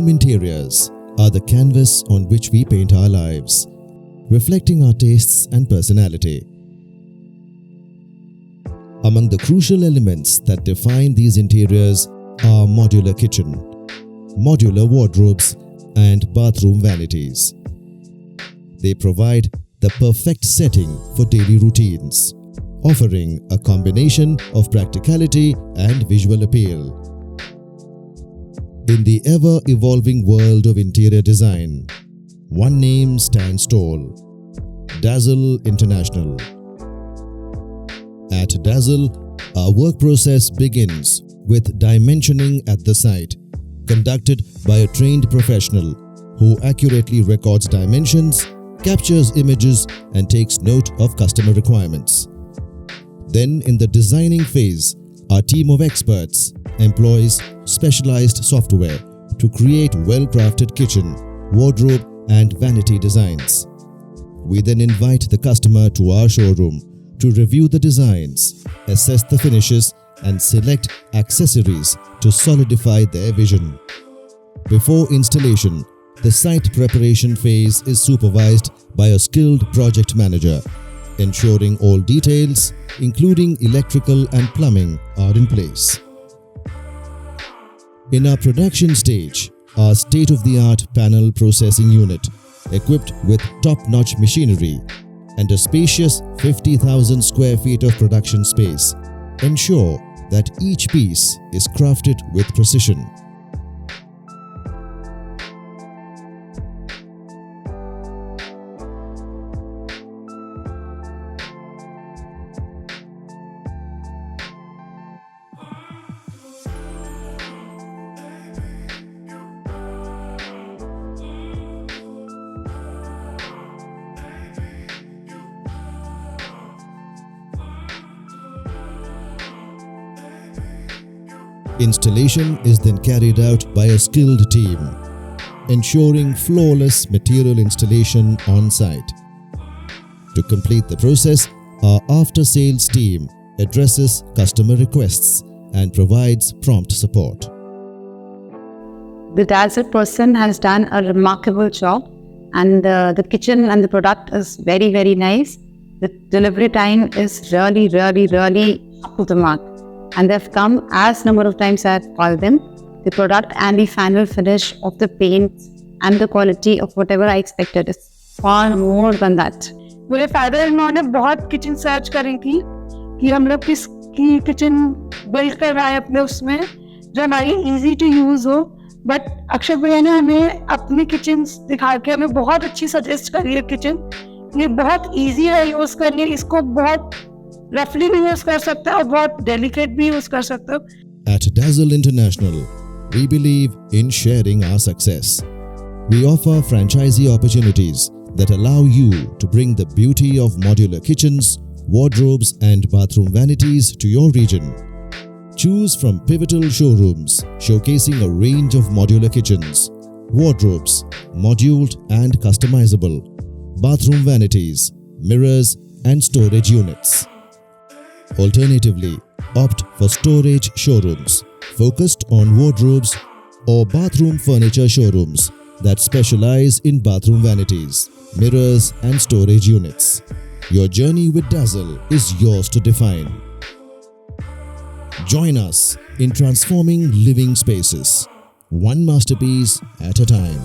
Bathroom interiors are the canvas on which we paint our lives, reflecting our tastes and personality. Among the crucial elements that define these interiors are modular kitchen, modular wardrobes, and bathroom vanities. They provide the perfect setting for daily routines, offering a combination of practicality and visual appeal. In the ever-evolving world of interior design, one name stands tall: Dazzle International. At Dazzle, our work process begins with dimensioning at the site, conducted by a trained professional who accurately records dimensions, captures images, and takes note of customer requirements. Then, in the designing phase, our team of experts employs specialized software to create well-crafted kitchen, wardrobe, and vanity designs. We then invite the customer to our showroom to review the designs, assess the finishes, and select accessories to solidify their vision. Before installation, the site preparation phase is supervised by a skilled project manager, ensuring all details, including electrical and plumbing, are in place. In our production stage, our state-of-the-art panel processing unit, equipped with top-notch machinery and a spacious 50,000 square feet of production space, ensure that each piece is crafted with precision. Installation is then carried out by a skilled team, ensuring flawless material installation on site. To complete the process, our after-sales team addresses customer requests and provides prompt support. The Dazzle person has done a remarkable job, and the kitchen and the product is very, very nice. The delivery time is really up to the mark. And they've come as number of times I've called them. The product and the final finish of the paint and the quality of whatever I expected is far more than that. मेरे father in law ने बहुत kitchen search करी थी कि हम लोग किसकी kitchen build कर रहा है अपने उसमें जो हमारी इजी टू यूज हो, बट अक्षय भैया ने हमें अपनी किचन दिखा के हमें बहुत अच्छी सजेस्ट करी है किचन. ये बहुत इजी है यूज करने, इसको बहुत रफली भी यूज कर सकता है और बहुत डेलिकेट भी यूज कर सकता है. At Dazzle International, we believe in sharing our success. We offer franchisee opportunities that allow you to bring the beauty of modular kitchens, wardrobes, and bathroom vanities to your region. Choose from pivotal showrooms showcasing a range of modular kitchens, wardrobes, moduled and customizable, bathroom vanities, mirrors, and storage units. Alternatively, opt for storage showrooms focused on wardrobes or bathroom furniture showrooms that specialize in bathroom vanities, mirrors, and storage units. Your journey with Dazzle is yours to define. Join us in transforming living spaces, one masterpiece at a time.